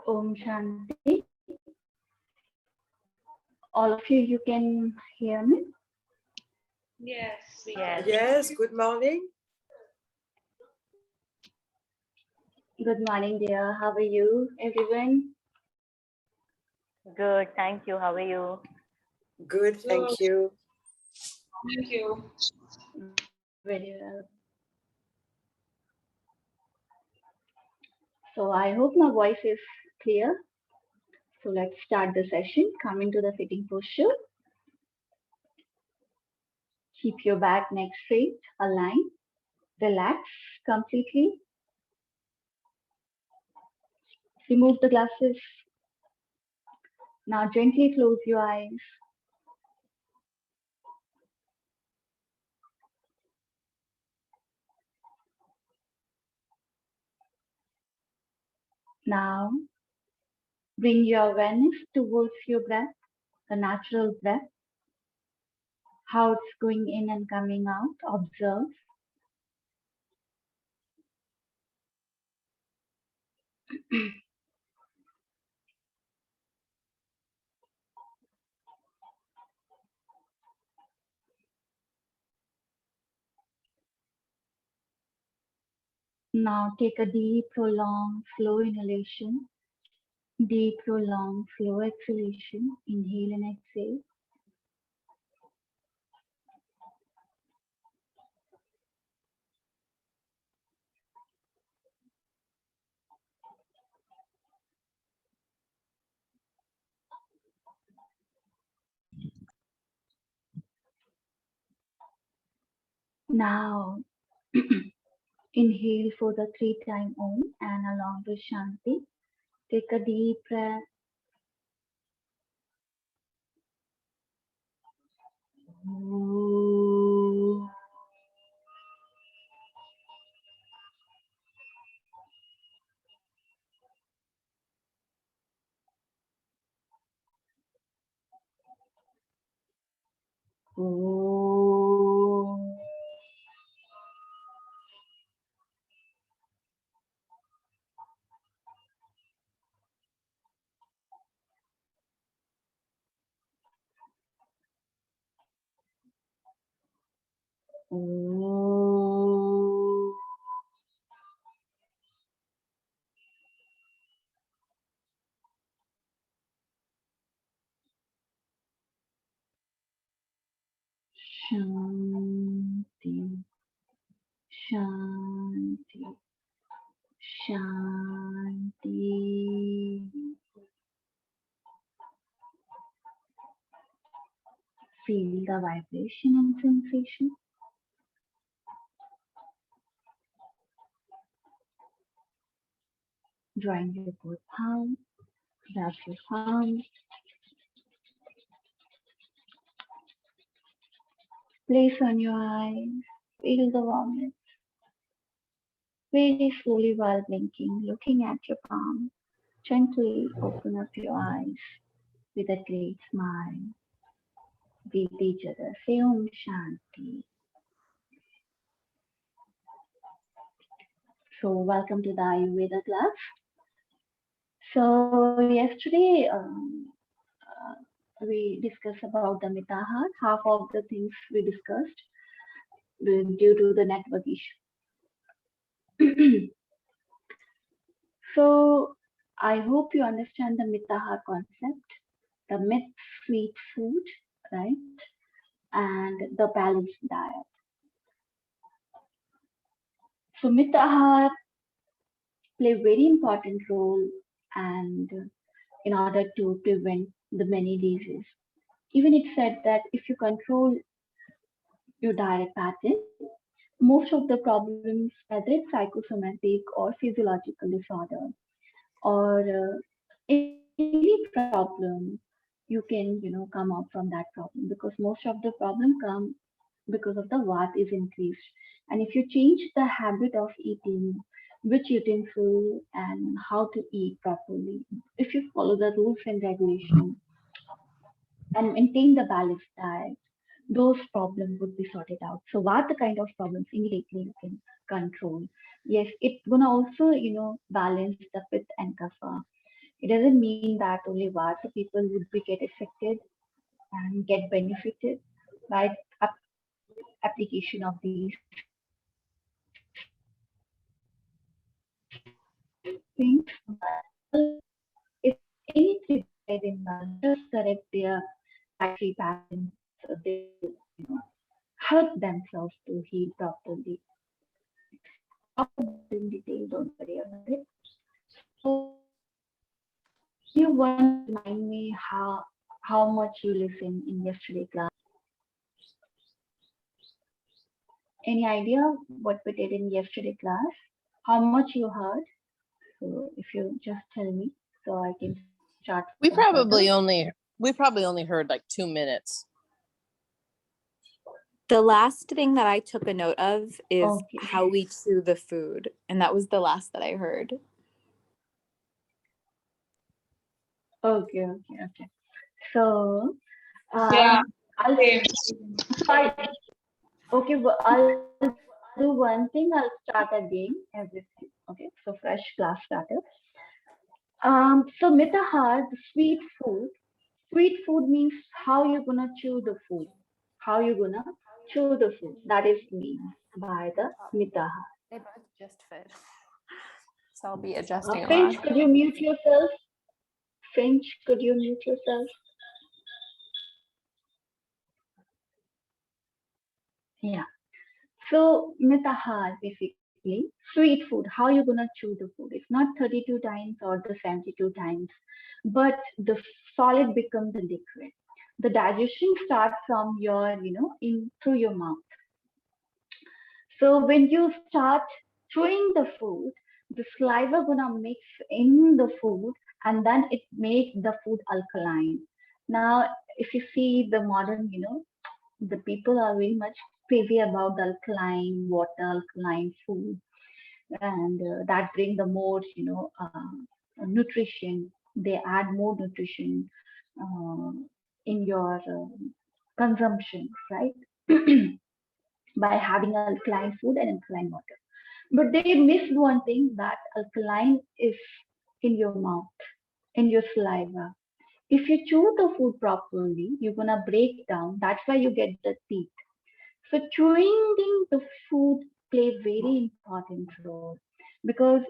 Om Shanti. All of you can hear me? Yes, we Yes. can. Yes, good morning. Good morning, dear. How are you, everyone? Good. Thank you. How are you? Good, thank you. Thank you. Very well. So I hope my voice is clear. So let's start the session. Come into the sitting posture. Keep your back, neck straight, aligned. Relax completely. Remove the glasses. Now gently close your eyes. Now bring your awareness towards your breath, the natural breath, how it's going in and coming out. Observe. Now take a deep, prolonged, slow inhalation, deep, prolonged, slow exhalation. Inhale and exhale. Now inhale for the 3-time Om and along with Shanti. Take a deep breath. Shanti, Shanti, Shanti. Feel the vibration and sensation. Drawing your both palms, grab your palms. Place on your eyes. Feel the warmth. Very slowly while blinking, looking at your palm. Gently open up your eyes with a great smile. Greet each other. Say Om Shanti. So welcome to the Ayurveda class. So yesterday we discussed about the mitahar. Half of the things we discussed due to the network issue. So I hope you understand the mitahar concept, the myth sweet food, right? And the balanced diet. So mitahar play a very important role and in order to prevent the many diseases. Even it said that if you control your diet pattern, most of the problems, whether it's psychosomatic or physiological disorder or any problem, you can, come out from that problem because most of the problem come because of the Vat is increased. And if you change the habit of eating, which utensil and how to eat properly, if you follow the rules and regulations and maintain the balanced diet, those problems would be sorted out. So what the kind of problems immediately you can control. Yes, it's gonna also, balance the Pitta and Kapha. It doesn't mean that only Vata people would be get affected and get benefited by application of these things. If any tribal in Bali just correct their dietary patterns, so they will, help themselves to heal properly. I'll talk about in detail, don't worry about it. So, can you once remind me how much you listened in yesterday class? Any idea what we did in yesterday class? How much you heard? So, if you just tell me, so I can start from We further. probably only heard like 2 minutes. The last thing that I took a note of is Okay. how we chew the food, and that was the last that I heard. Okay. So, Yeah, I'll same. start. Okay, well, I'll do one thing. I'll start again everything. Okay, so fresh class starter. So Mitahar, the sweet food. Sweet food means how you're gonna chew the food. How you're gonna chew the food. That is means by the Mitahar. They both just fit. So I'll be adjusting them Finch, on. could you mute yourself? Finch, could you mute yourself? Yeah. So Mitahar basically sweet food. How you gonna chew the food? It's not 32 times or the 72 times, but the solid becomes the liquid. The digestion starts from your, in through your mouth. So when you start chewing the food, the saliva gonna mix in the food and then it makes the food alkaline. Now, if you see the modern, the people are very much crazy about the alkaline water, alkaline food, and that bring the more, nutrition. They add more nutrition uh, in your consumption, right? By having alkaline food and alkaline water. But they missed one thing that alkaline is in your mouth, in your saliva. If you chew the food properly, you're gonna break down. That's why you get the teeth. So chewing the food play very important role because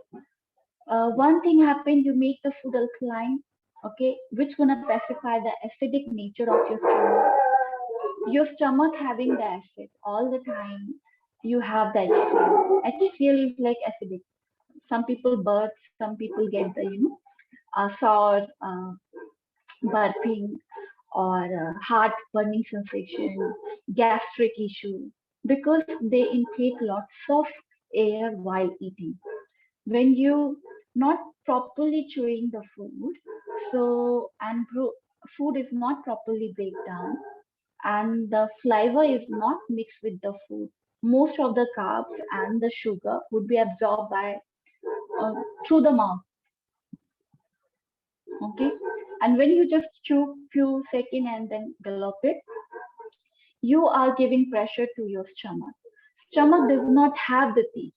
one thing happened, you make the food alkaline, okay, which gonna pacify the acidic nature of your stomach. Your stomach having the acid all the time, you have the HCl. HCl is like acidic. Some people burp, some people get the sour burping or heart burning sensation, gastric issue because they intake lots of air while eating. When you not properly chewing the food, so food is not properly break down and the flavor is not mixed with the food. Most of the carbs and the sugar would be absorbed by uh, through the mouth. Okay, and when you just chew few seconds and then gulp it, you are giving pressure to your stomach. Stomach does not have the teeth.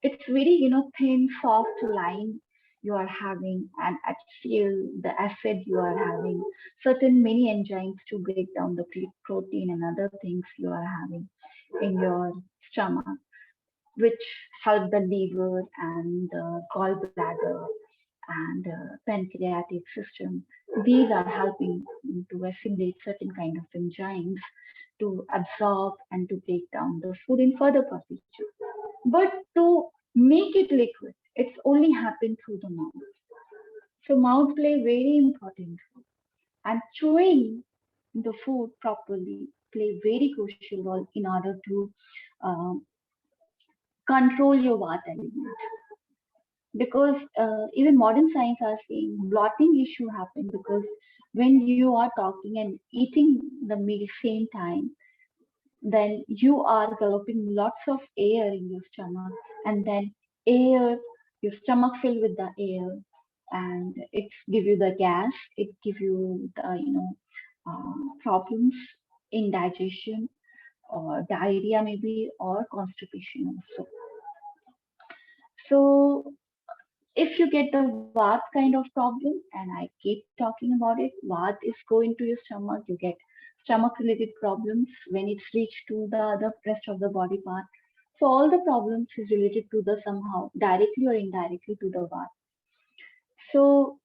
It's very thin, soft line you are having, and HCl, the acid you are having, certain many enzymes to break down the protein and other things you are having in your stomach, which help the liver and the gallbladder and pancreatic system. These are helping to assimilate certain kind of enzymes to absorb and to break down the food in further procedure. But to make it liquid, it's only happened through the mouth. So mouth play very important role. And chewing the food properly play very crucial role in order to um, control your vata element. Because even modern science are saying blotting issue happen because when you are talking and eating the meal same time, then you are gulping lots of air in your stomach, and then air, your stomach filled with the air, and it give you the gas, it give you the problems in digestion or diarrhea maybe or constipation also. So if you get the Vata kind of problem, and I keep talking about it, Vata is going to your stomach, you get stomach related problems when it's reached to the other rest of the body part. So all the problems is related to the somehow directly or indirectly to the Vata. So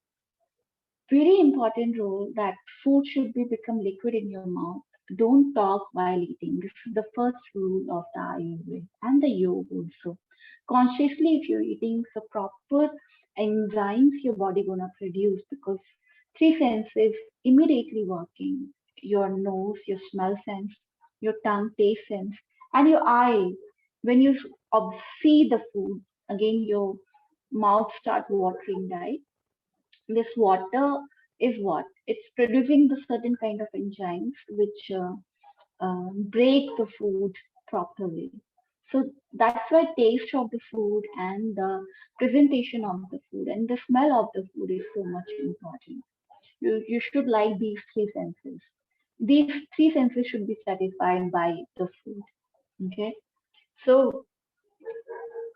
very important role that food should be become liquid in your mouth. Don't talk while eating. This is the first rule of the Ayurveda and the yoga also. Consciously, if you're eating the proper enzymes your body gonna produce because three senses immediately working. Your nose, your smell sense, your tongue taste sense, and your eye. When you see the food, again your mouth start watering, right? This water is what? It's producing the certain kind of enzymes which break the food properly. So that's why taste of the food and the presentation of the food and the smell of the food is so much important. You should like these three senses. These three senses should be satisfied by the food. Okay. So,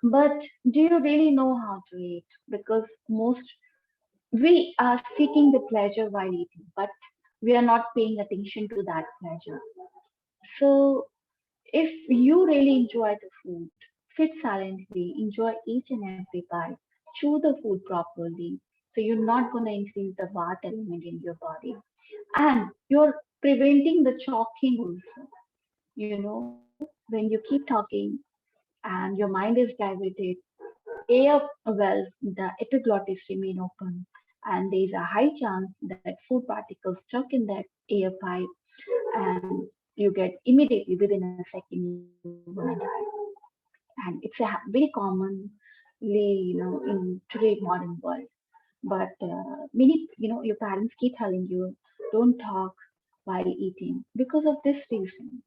but do you really know how to eat? Because most we are seeking the pleasure while eating, but we are not paying attention to that pleasure. So, if you really enjoy the food, sit silently, enjoy each and every bite, chew the food properly, so you're not going to increase the vata element in your body, and you're preventing the choking also. You know, when you keep talking and your mind is diverted, air wells, the epiglottis remain open, and there is a high chance that food particles stuck in that air pipe, and you get immediately within a second you're gonna die. And it's a very commonly, in today modern world. But many, your parents keep telling you, don't talk while eating because of this reason.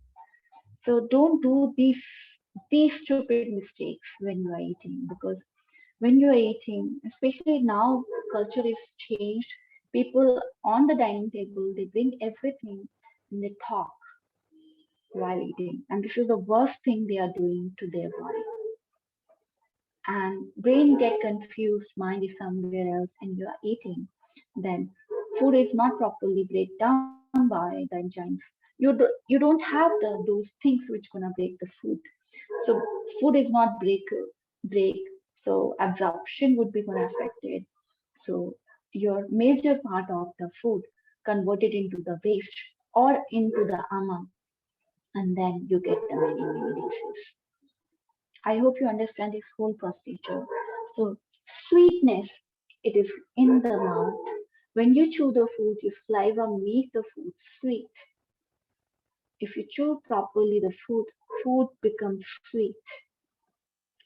So don't do these stupid mistakes when you are eating because when you are eating, especially now culture is changed. People on the dining table they bring everything and they talk while eating, and this is the worst thing they are doing to their body. And brain get confused, mind is somewhere else, and you are eating. Then food is not properly break down by the enzymes. You don't have those things which gonna break the food. So food is not break. So absorption would be more affected. So your major part of the food converted into the waste or into the ama, and then you get the many diseases. I hope you understand this whole procedure. So sweetness, it is in the mouth. When you chew the food, your saliva makes the food sweet. If you chew properly the food becomes sweet.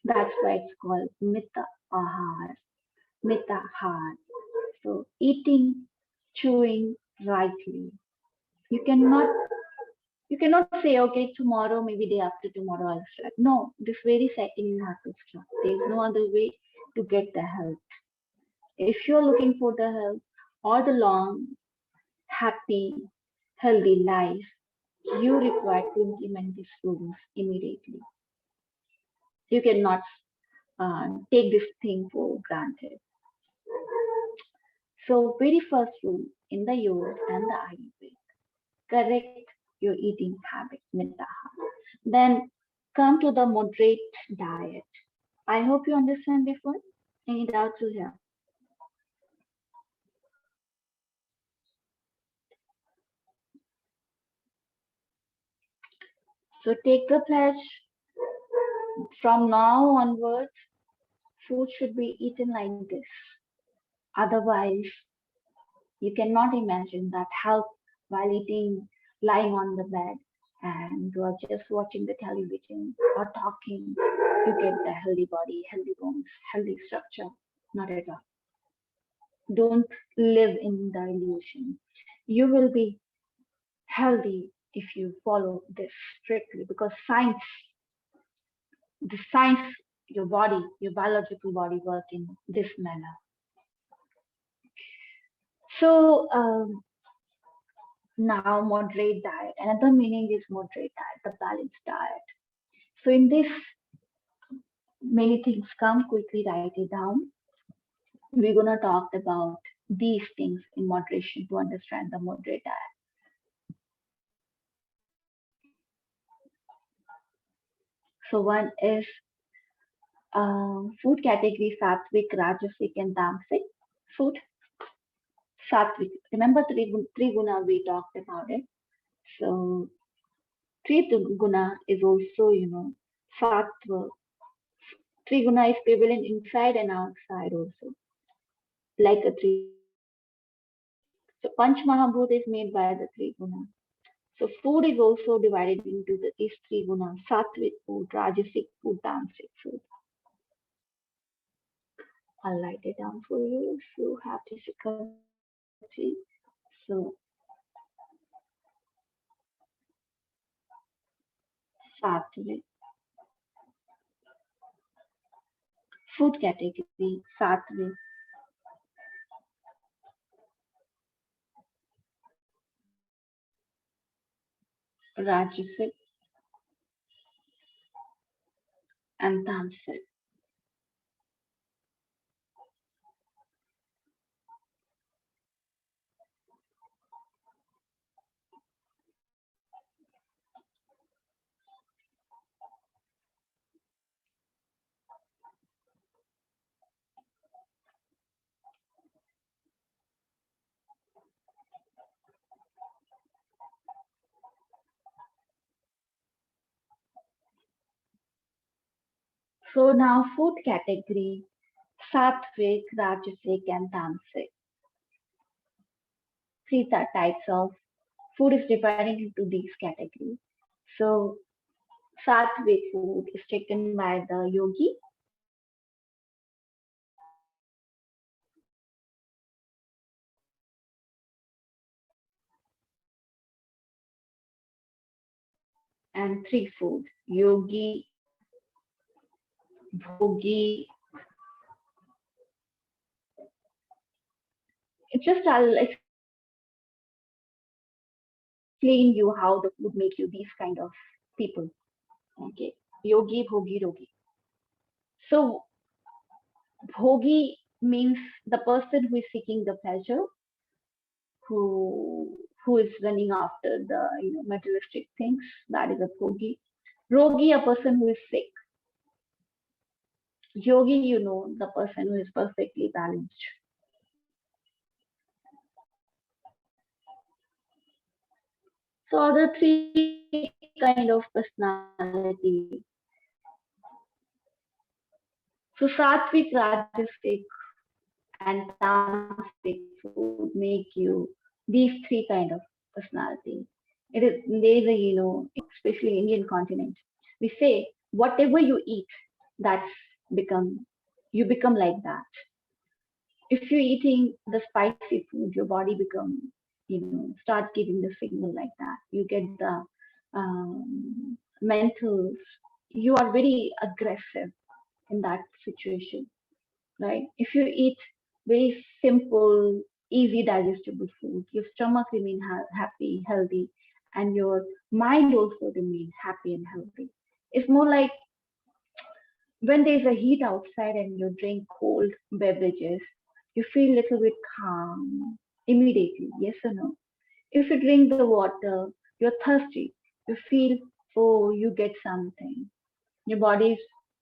That's why it's called mita ahar, mita ahar. So eating, chewing rightly. You cannot you cannot say, okay, tomorrow, maybe day after tomorrow I'll start. No, this very second you have to start. There's no other way to get the health. If you're looking for the health or the long, happy, healthy life, you require to implement these rules immediately. You cannot take this thing for granted. So, very first rule in the yoga and the Ayurveda, correct your eating habit, Mitaha. Then come to the moderate diet. I hope you understand this one. Any doubts you have? So take the pledge from now onwards, food should be eaten like this. Otherwise, you cannot imagine that health while eating, lying on the bed, and you are just watching the television or talking. You get the healthy body, healthy bones, healthy structure. Not at all. Don't live in the illusion. You will be healthy if you follow this strictly because the science, your body, your biological body work in this manner. So now moderate diet. Another meaning is moderate diet, the balanced diet. So in this, many things come quickly. Write it down. we're gonna talk about these things in moderation to understand the moderate diet. So one is food category sattvic, rajasic, and tamasic food. Sattvic. Remember Triguna, we talked about it. So Triguna is also, sattva. Triguna is prevalent inside and outside also, like a Triguna. So Panch Mahabhut is made by the Triguna. So food is also divided into these three gunas: sattvic food, rajasic food, tamasic food. I'll write it down for you if you have difficulty. So sattvic food category, sattvic, rajasic, and tamasic. So now food category, sattvic, rajasic, and tamasic. Three types of food is divided into these categories. So sattvic food is taken by the yogi, and three food, yogi, bhogi. It's just I'll explain you how the food make you these kind of people. Okay, yogi, bhogi, yogi. So bhogi means the person who is seeking the pleasure, who is running after the materialistic things. That is a bhogi. Rogi, a person who is sick. Yogi, the person who is perfectly balanced. So other three kind of personality. So sattvic, rajasic, and tamasic food make you these three kind of personality. There is a, especially Indian continent, we say whatever you eat, that's become, you become like that. If you're eating the spicy food, your body become, start giving the signal like that. You get the mental, you are very aggressive in that situation, right? If you eat very simple, easy digestible food, your stomach remain happy, healthy, and your mind also remain happy and healthy. It's more like when there's a heat outside and you drink cold beverages, you feel a little bit calm immediately, yes or no? If you drink the water, you're thirsty, you feel, oh, you get something. Your body is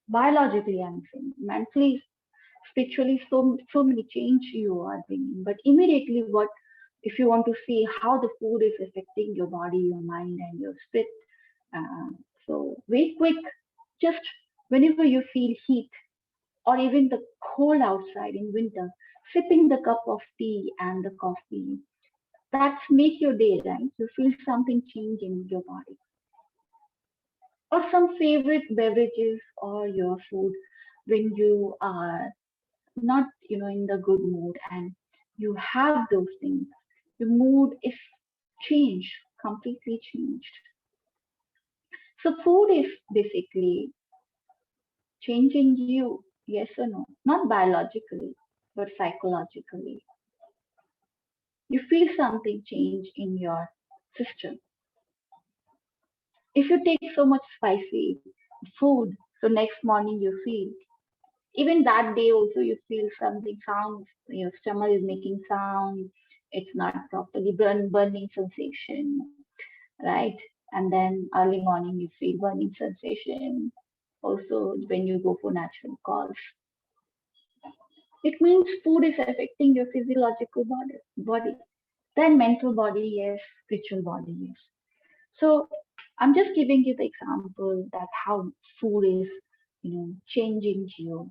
biologically, I'm saying, mentally, spiritually, so many change you are bringing. But immediately, what if you want to see how the food is affecting your body, your mind, and your spirit? Uh, so very quick, just whenever you feel heat or even the cold outside in winter, sipping the cup of tea and the coffee, that make your day, right? You feel something change in your body. Or some favorite beverages or your food when you are not, in the good mood and you have those things, your mood is changed, completely changed. So food is basically changing you, yes or no? Not biologically, but psychologically. You feel something change in your system. If you take so much spicy food, so next morning you feel Even that day also you feel something sounds, your stomach is making sound, it's not properly burning sensation, right? And then early morning you feel burning sensation. Also when you go for natural cause. It means food is affecting your physiological body. Then mental body, yes, spiritual body, yes. So I'm just giving you the example that how food is, changing you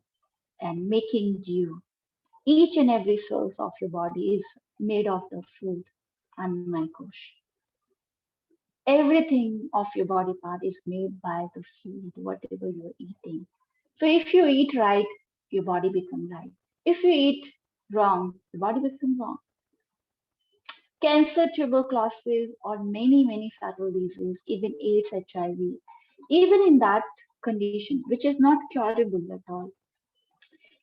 and making you. Each and every cell of your body is made of the food and my gosh. Everything of your body part is made by the food, whatever you're eating. So if you eat right, your body becomes right. If you eat wrong, the body becomes wrong. Cancer, tuberculosis, or many subtle diseases, even AIDS, HIV, even in that condition, which is not curable at all,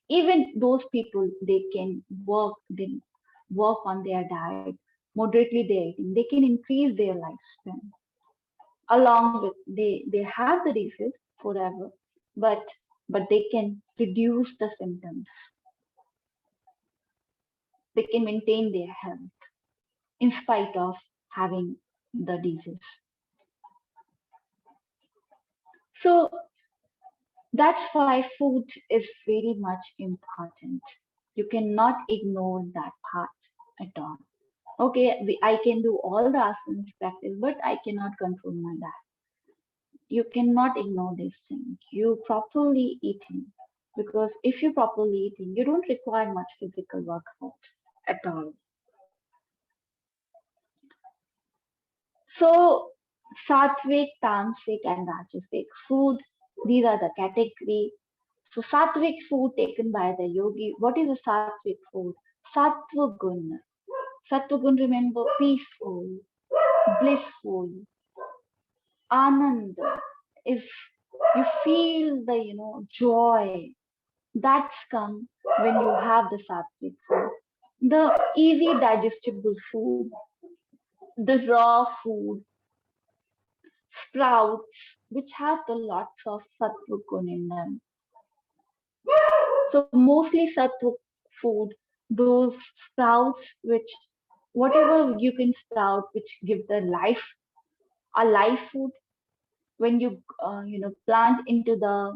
even those people they work on their diet, moderately their eating, they can increase their lifespan. Along with they have the disease forever, but they can reduce the symptoms. They can maintain their health in spite of having the disease. So that's why food is very much important. You cannot ignore that part at all. Okay, I can do all the asanas practice, but I cannot control my diet. You cannot ignore this thing. You properly eating, because if you properly eating, you don't require much physical workout at all. So sattvic, tamasic, and rajasic food. These are the category. So sattvic food taken by the yogi. What is a sattvic food? Sattva gun. Sattva gun, remember, peaceful, blissful, anand. If you feel the joy that's come when you have the sattvic food, the easy digestible food, the raw food, sprouts which have the lots of sattva gun in them. So mostly sattva food, those sprouts which whatever you can sprout which give the life, a life food. When you plant into the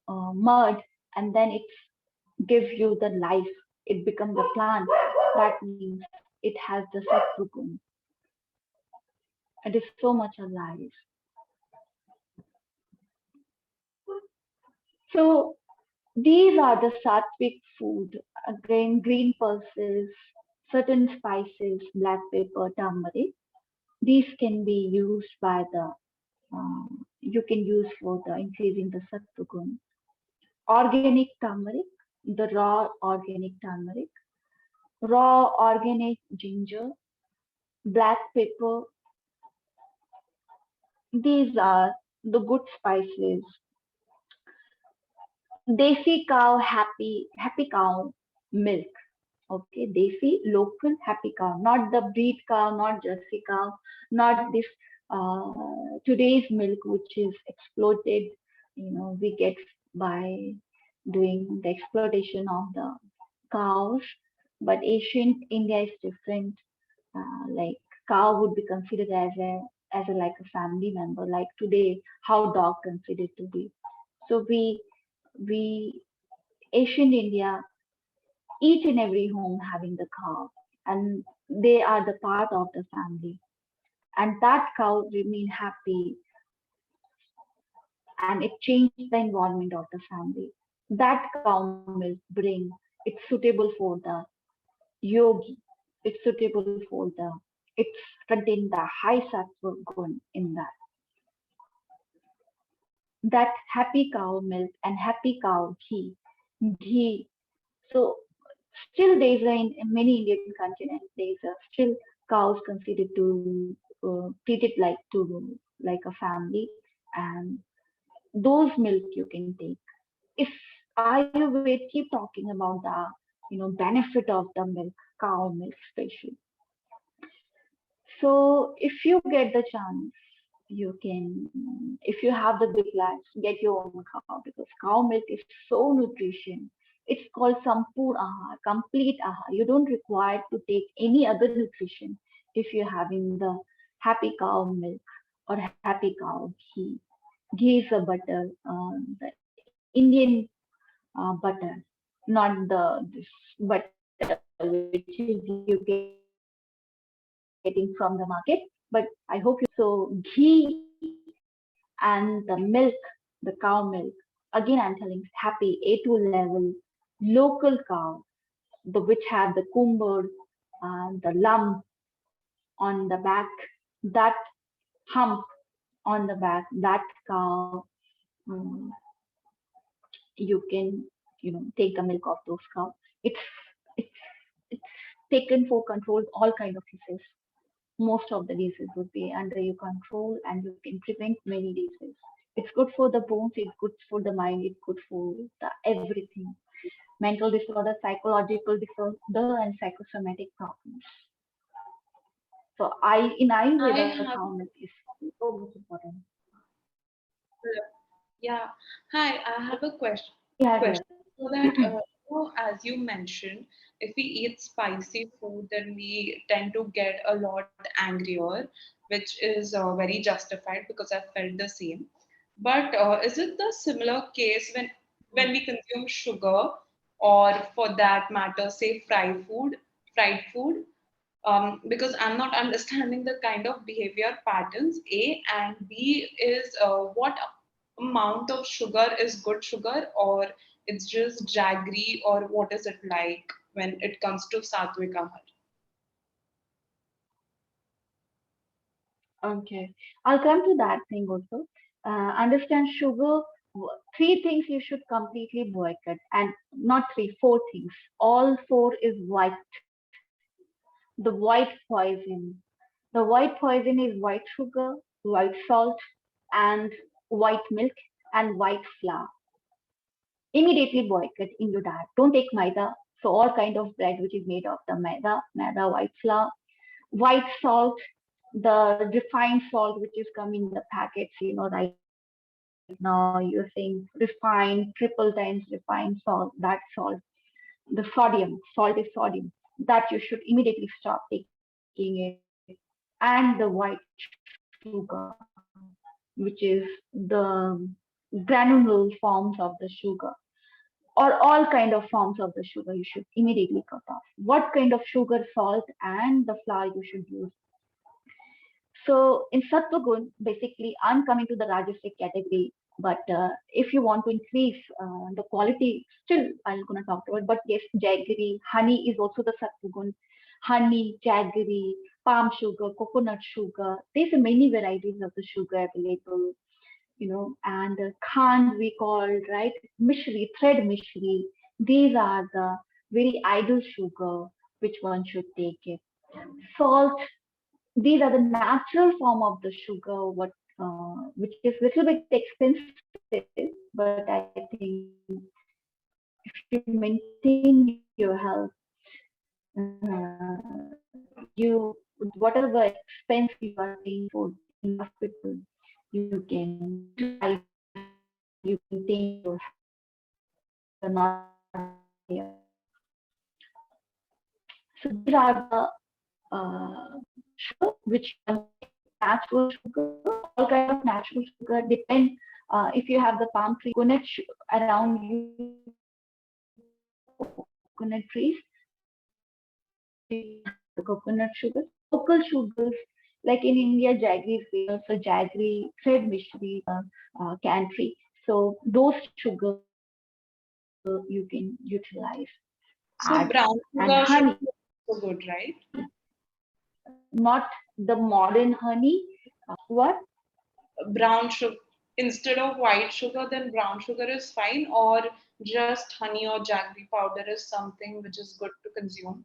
mud, and then it gives you the life, it becomes a plant. That means it has the sattva gun. It is so much alive. So these are the sattvic food. Again, green pulses, certain spices, black pepper, turmeric. These can be used by the you can use for the increasing the sattva gun. Organic turmeric, the raw organic turmeric, raw organic ginger, black pepper. These are the good spices. Desi cow happy cow milk. Okay, desi local happy cow, not the breed cow, not Jersey cow, not this today's milk which is exploited. We get by doing the exploitation of the cows. But ancient India is different. Like cow would be considered as a like a family member. Like today, how dog considered to be. So we Asian India, each and every home having the cow, and they are the part of the family, and that cow remain happy, and it changed the environment of the family. That cow milk bring, it's suitable for the yogi, it's suitable for the, it's contain the high sattva gun in that happy cow milk and happy cow ghee. So still there's in many Indian continents there's still cows considered to treated like a family, and those milk you can take. If Ayurveda keep talking about the benefit of the milk, cow milk especially. So if you get the chance, You can, if you have the big lands, get your own cow because cow milk is so nutrition. It's called Sampur Ahar, complete Ahar. You don't require to take any other nutrition if you're having the happy cow milk or happy cow ghee. Ghee is a butter, the Indian butter, not the this butter which is you getting from the market. But I hope you know. So ghee and the milk, the cow milk. Again, I'm telling happy A2 level, local cow, which have the kumber, the lump on the back, that hump on the back, that cow, um, you can, take the milk of those cows. It's it's taken for control all kind of diseases. Most of the diseases would be under your control, and you can prevent many diseases. It's good for the bones, it's good for the mind, it's good for the everything. Mental disorder, psychological disorder, and psychosomatic problems. So in I Ayurveda, have, cow milk is so much important. yeah. Hi, I have a question. Yeah, yeah. Question. So that, as you mentioned, if we eat spicy food, then we tend to get a lot angrier, which is very justified because I felt the same. But is it the similar case when we consume sugar, or for that matter, say fried food? Because I'm not understanding the kind of behavior patterns. A and B is what amount of sugar is good sugar, or it's just jaggery, or what is it like when it comes to sattvic ahar? Okay. I'll come to that thing also. Understand sugar. Three things you should completely boycott, and not three, four things. All four is white. The white poison. The white poison is white sugar, white salt, and white milk and white flour. Immediately boycott in your diet. Don't take maida. So all kind of bread which is made of the maida, white flour, white salt, the refined salt which is come in the packets. Right now you're saying refined, triple times refined salt. That salt, the salt is sodium. That you should immediately stop taking it, and the white sugar, which is the granule forms of the sugar, or all kind of forms of the sugar, you should immediately cut off. What kind of sugar, salt, and the flour you should use? So in Sattvagun, basically, I'm coming to the Rajasic category, but if you want to increase the quality, still I'm gonna talk about. But yes, jaggery, honey is also the Sattvagun. Honey, jaggery, palm sugar, coconut sugar. There's many varieties of the sugar available, and khand we call, right? Mishri, thread mishri. These are the very ideal sugar which one should take it. Salt, these are the natural form of the sugar, which is little bit expensive, but I think if you maintain your health, you whatever expense you are paying for in the hospital, you can utilize, you can maintain your health. You're not having so these are the sugar which you can take. Natural sugar, all kind of natural sugar depend. If you have the palm tree, around you, coconut trees, you can have the coconut sugar. Local sugars, like in India, jaggery is famous, so jaggery, thread mishri, cantry. So those sugar you can utilize. Add and So honey, brown sugar should be also good, right? not the modern honey. What? Brown sugar instead of white sugar, then brown sugar is fine, or just honey or jaggery powder is something which is good to consume.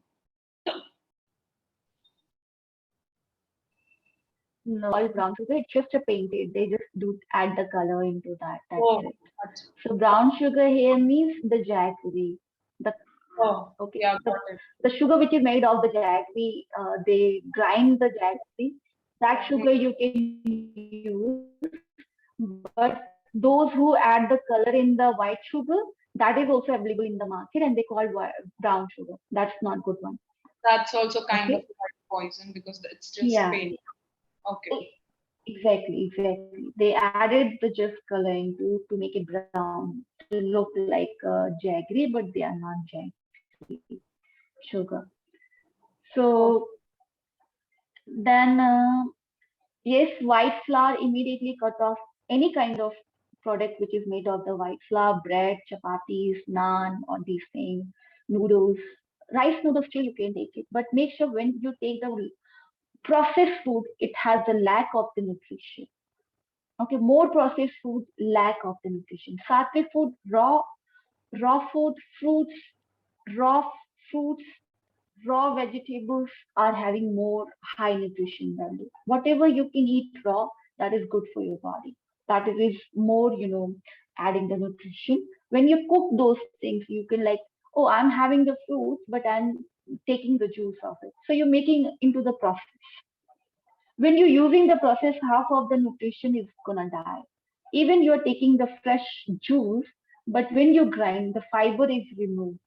No, all brown sugar. It's just a painted. They just do add the color into that. That's Oh, it. that's- So brown sugar here means the jaggery. The oh, okay. yeah, The got it. the sugar which is made of the jaggery. They grind the jaggery. That sugar you can use, but those who add the color in the white sugar, that is also available in the market and they call brown sugar. That's not good one. That's also kind of Okay. like poison because it's just Yeah. pain. Okay. Exactly. They added the just color into to make it brown to look like jaggery, but they are not jaggery sugar. So Oh, then, yes, white flour immediately cut off any kind of product which is made of the white flour, bread, chapatis, naan, or these things, noodles. Rice noodles still you can take it, but make sure when you take the processed food, it has the lack of the nutrition. Okay, more processed food, lack of the nutrition. Satvic food, raw food, fruits, raw fruits, raw vegetables are having more high nutrition value. Whatever you can eat raw, that is good for your body. That is more, adding the nutrition. When you cook those things, you can like, oh, I'm having the fruits, but I'm taking the juice of it. So you're making into the process. When you're using the process, half of the nutrition is gonna die. Even you're taking the fresh juice, but when you grind, the fiber is removed.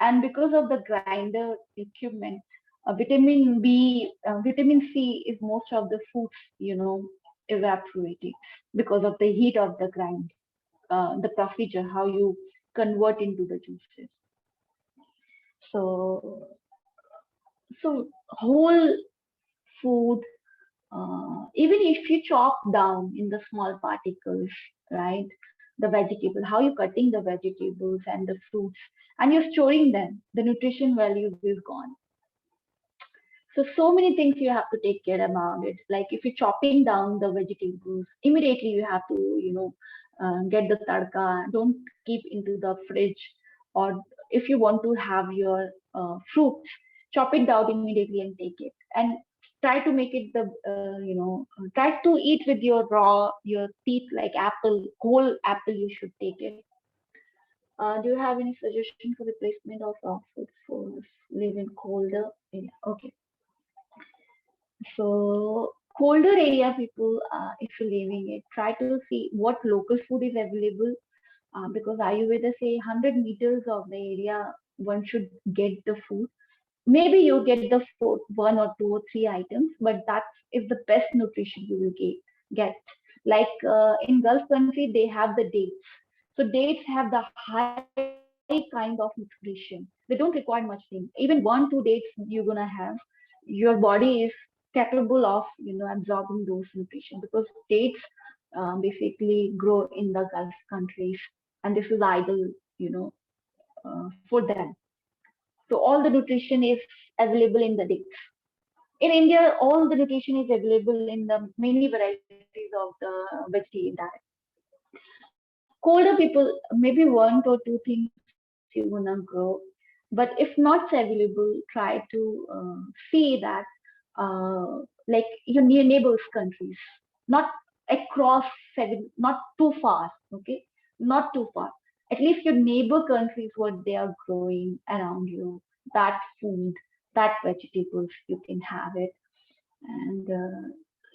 And because of the grinder equipment, vitamin B, vitamin C is most of the foods, evaporated because of the heat of the grind, the procedure, how you convert into the juices. So, so whole food, even if you chop down in the small particles, right? The vegetable, how you cutting the vegetables and the fruits, and you're storing them, the nutrition value is gone. So many things you have to take care about it. Like if you're chopping down the vegetables, immediately you have to, get the tadka. Don't keep into the fridge. Or if you want to have your fruits, chop it down immediately and take it. And try to make it try to eat with your your teeth like apple, whole apple. You should take it. Do you have any suggestion for replacement of raw food for live in colder area? Okay. So colder area people, if you're living it, try to see what local food is available. Because Ayurveda say 100 meters of the area one should get the food. Maybe you get the food, one or two or three items, but that is the best nutrition you will get. Like in Gulf country, they have the dates. So dates have the high kind of nutrition. They don't require much thing. Even 1 2 dates you're gonna have, your body is capable of absorbing those nutrition because dates basically grow in the Gulf countries, and this is ideal, for them. So all the nutrition is available in the dates. In India, all the nutrition is available in the many varieties of the vegetarian diet. Colder people, maybe 1 or 2 things you're gonna grow, but if not available, try to see that like your near neighbors countries, not across not too far, okay, not too far. At least your neighbor countries, what they are growing around you, that food, that vegetables, you can have it. And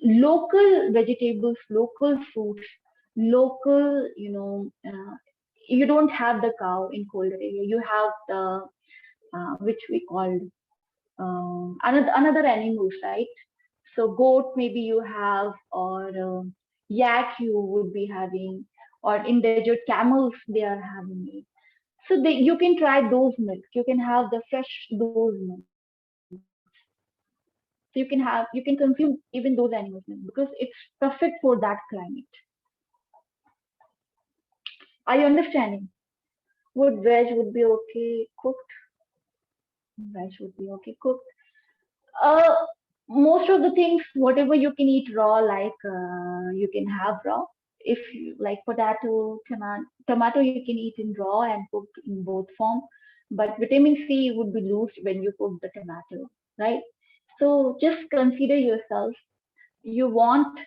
local vegetables, local fruits, local, you don't have the cow in colder area. You have the which we called another animals, right? So goat maybe you have, or yak you would be having, or endangered camels they are having it. So you can try those milk. You can have the fresh those milk. So you can consume even those animals milk because it's perfect for that climate. Are you understanding? Would veg would be okay cooked? Veg would be okay cooked. Uh, Most of the things, whatever you can eat raw, like you can have raw. If you like potato, tomato, you can eat in raw and cooked in both form. But vitamin C would be lost when you cook the tomato, right? So just consider yourself. You want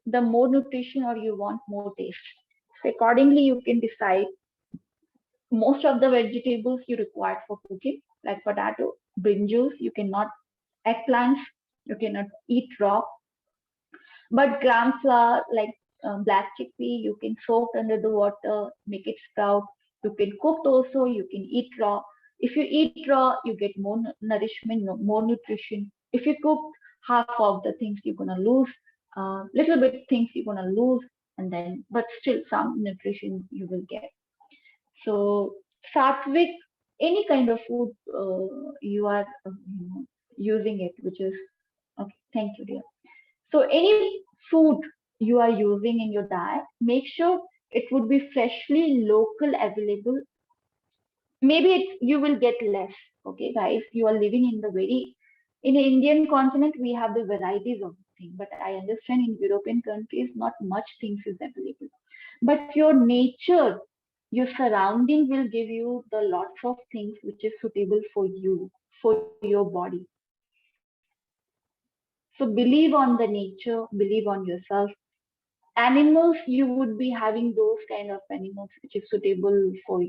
the more nutrition or you want more taste. So accordingly, you can decide most of the vegetables you require for cooking, like potato, brinjals, you cannot eggplants, you cannot eat raw. But gram flour, like black chickpea, you can soak under the water, make it sprout. You can cook also, you can eat raw. If you eat raw, you get more nourishment, more nutrition. If you cook, half of the things you're gonna lose, little bit things you're gonna lose, and then but still some nutrition you will get. So sattvic, any kind of food you are using it, which is okay. Thank you, dear. So any food you are using in your diet, make sure it would be freshly local available. Maybe you will get less. Okay, guys, you are living in the very in the Indian continent we have the varieties of things, but I understand in European countries not much things is available. But your nature, your surrounding will give you the lots of things which is suitable for you, for your body. So believe on the nature, believe on yourself. Animals, you would be having those kind of animals which is suitable for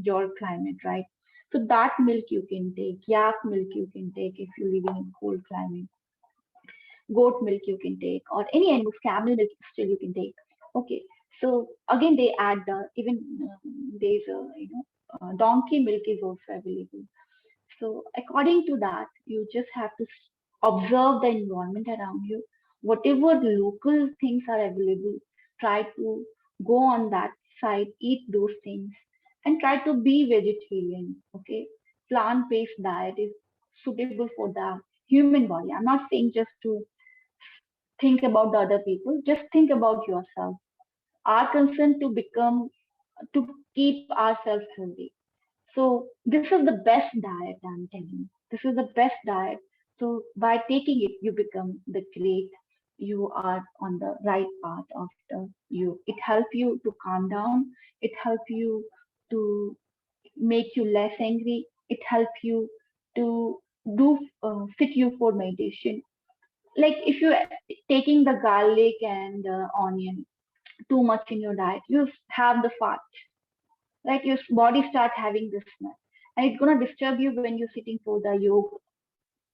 your climate, right? So that milk you can take, yak milk you can take if you're living in cold climate, goat milk you can take, or any animals, camel milk still you can take. Okay, so again they add even there's a donkey milk is also available. So according to that, you just have to observe the environment around you. Whatever local things are available, try to go on that side, eat those things, and try to be vegetarian. Okay, plant-based diet is suitable for the human body. I'm not saying just to think about the other people. Just think about yourself. Our concern to become to keep ourselves healthy. So this is the best diet, I'm telling you. This is the best diet. So by taking it, you become the great. You are on the right path of you. It helps you to calm down. It helps you to make you less angry. It helps you to do fit you for meditation. Like if you taking the garlic and onion too much in your diet, you have the fat, right? Your body start having this smell, and it's gonna disturb you when you're sitting for the yoga,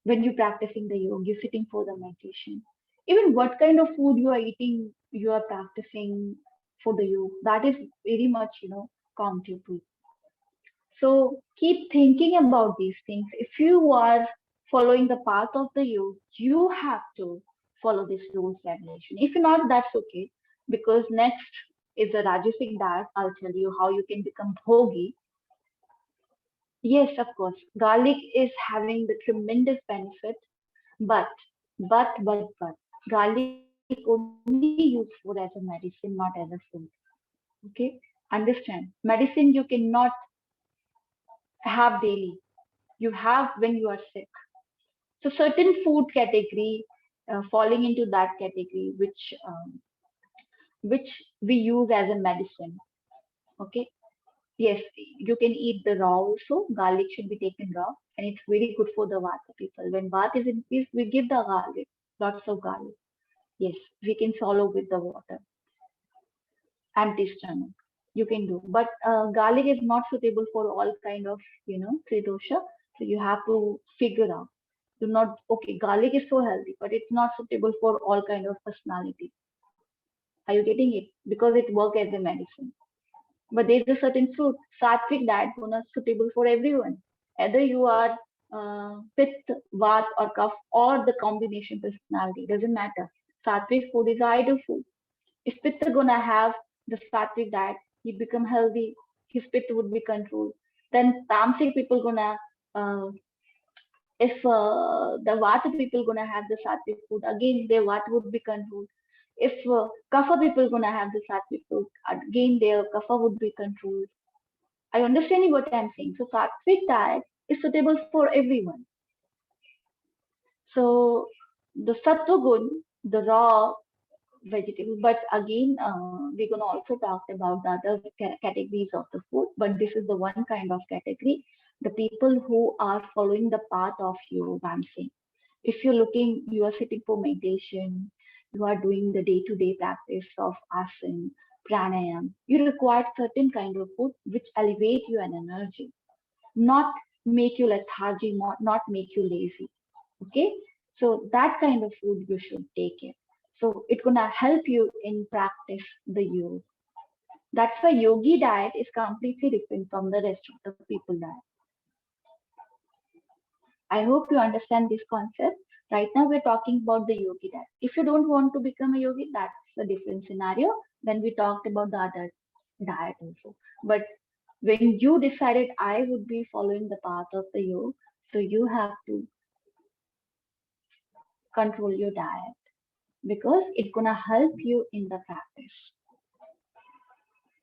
when you're practicing the yoga, you're sitting for the meditation. Even what kind of food you are eating, you are practicing for the yoga. That is very much countable. So keep thinking about these things. If you are following the path of the yoga, you have to follow this rules regulation. If not, that's okay. Because next is a Rajasic diet. I'll tell you how you can become bhogi. Yes, of course. Garlic is having the tremendous benefit, but, but, garlic only used for as a medicine, not as a food. Okay? Understand. Medicine you cannot have daily. You have when you are sick. So certain food category falling into that category, which we use as a medicine. Okay. Yes, you can eat the raw also. Garlic should be taken raw, and it's very good for the Vata people. When Vata is increased, we give the garlic, lots of garlic. Yes, we can swallow with the water, empty stomach. You can do, but garlic is not suitable for all kind of tridosha. So you have to figure out. Do not okay. Garlic is so healthy, but it's not suitable for all kind of personality. Are you getting it? Because it works as a medicine. But there's a certain fruit, sattvic diet gonna suitable for everyone. Either you are pitta, vat, or kapha, or the combination personality, doesn't matter. Sattvic food is ideal food. If pitta gonna have the sattvic diet, he become healthy, his pitta would be controlled. Then tamasic people gonna if the vata people gonna have the sattvic food, again their vata would be controlled. If kapha people gonna have the sattvic food, again their kapha would be controlled. Are you understanding what I'm saying? So sattvic diet is suitable for everyone. So the sattva gun, the raw vegetable, but again we're gonna also talk about the other categories of the food. But this is the one kind of category. The people who are following the path of yoga, I'm saying. If you're looking, you are sitting for meditation, you are doing the day-to-day practice of asana, pranayam, you require certain kind of food which elevate you an energy, not make you lethargy, not make you lazy. Okay, so that kind of food you should take it. So it's gonna help you in practice the yoga. That's why yogi diet is completely different from the rest of the people diet. I hope you understand this concept. Right now we're talking about the yogi diet. If you don't want to become a yogi, that's a different scenario. Then we talked about the other diet also. But when you decided I would be following the path of the yoga, so you have to control your diet because it's gonna help you in the practice.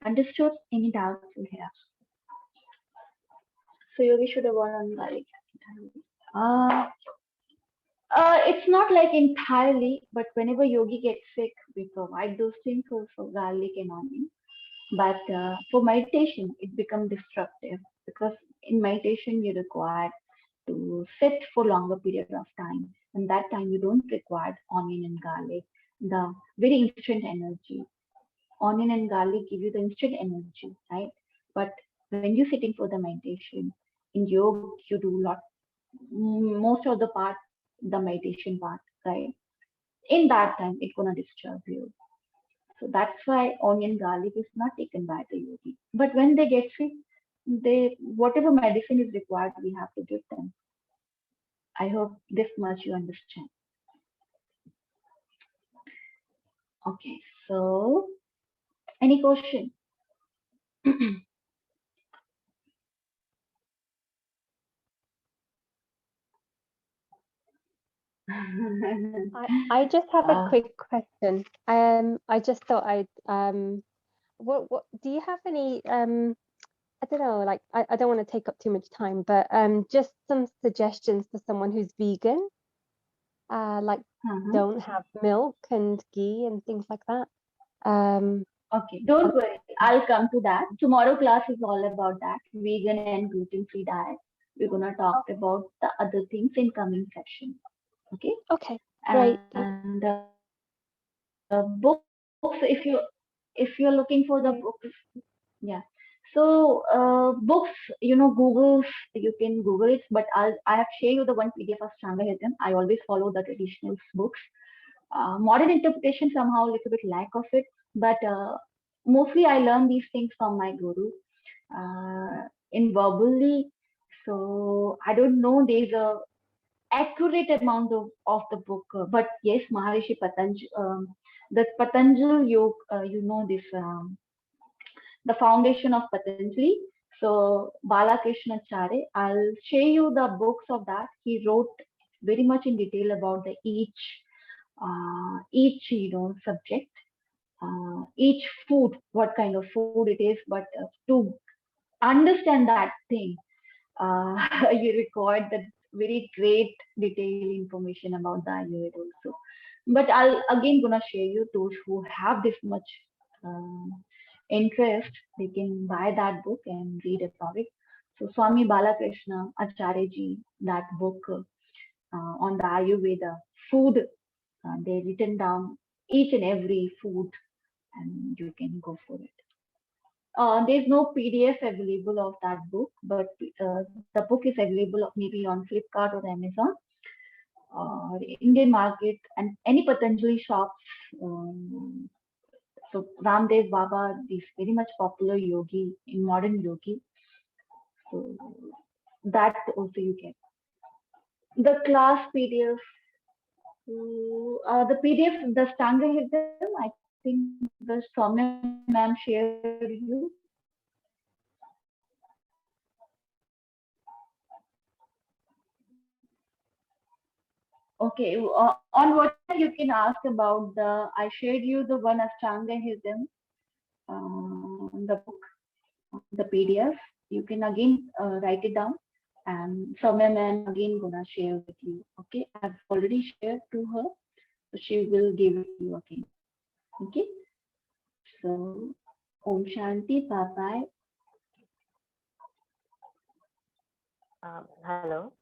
Understood? Any doubts you have? So yogi should have gone on garlic. Uh, it's not like entirely, but whenever yogi gets sick, we provide those things also, garlic and onion. But for meditation, it becomes destructive because in meditation you require to sit for longer period of time, and that time you don't require onion and garlic, the very instant energy. Onion and garlic give you the instant energy, right? But when you're sitting for the meditation, in yoga you do lot most of the part, the meditation part, right? In that time, it's gonna disturb you. So that's why onion garlic is not taken by the yogi. But when they get sick, they whatever medicine is required, we have to give them. I hope this much you understand. Okay, so any question? I just have a uh, quick question. I just thought I'd what do you have any I don't know, like I don't want to take up too much time, but just some suggestions for someone who's vegan, like uh-huh. don't have milk and ghee and things like that. Um, Okay, don't worry. I'll come to that. Tomorrow class is all about that, vegan and gluten-free diet. We're gonna talk about the other things in coming session. Okay, okay, great. and books. If you're looking for the books, yeah. So books, Google's you can Google it, but I have shared you the one PDF of Shangahism. I always follow the traditional books. Modern interpretation somehow a little bit lack of it, but mostly I learned these things from my guru in verbally. So I don't know there's a accurate amount of the book, but yes, Maharishi Patanjali, the Patanjali Yoga, this the foundation of Patanjali. So Balakrishna Chare, I'll share you the books of that. He wrote very much in detail about the each subject, each food, what kind of food it is. But to understand that thing, you required that very great detailed information about the Ayurveda also. But I'll again gonna share you those who have this much um, interest, they can buy that book and read about it. So Swami Balakrishna Acharya ji, that book on the Ayurveda food, they written down each and every food, and you can go for it. There's no PDF available of that book, but the book is available maybe on Flipkart or Amazon or Indian market and any Patanjali shops. Um, so Ramdev Baba is very much popular yogi in modern yogi. So that also you get. The class PDF, the PDF, the Stanga Hidden, I think the Soumya ma'am shared you. Okay, on WhatsApp you can ask about I shared you the one Ashtanga Hidden, the book, the PDF. You can again write it down, and Soumya ma'am again gonna share with you. Okay, I've already shared to her, so she will give it to you again. Okay, so Om Shanti, bye bye. Hello.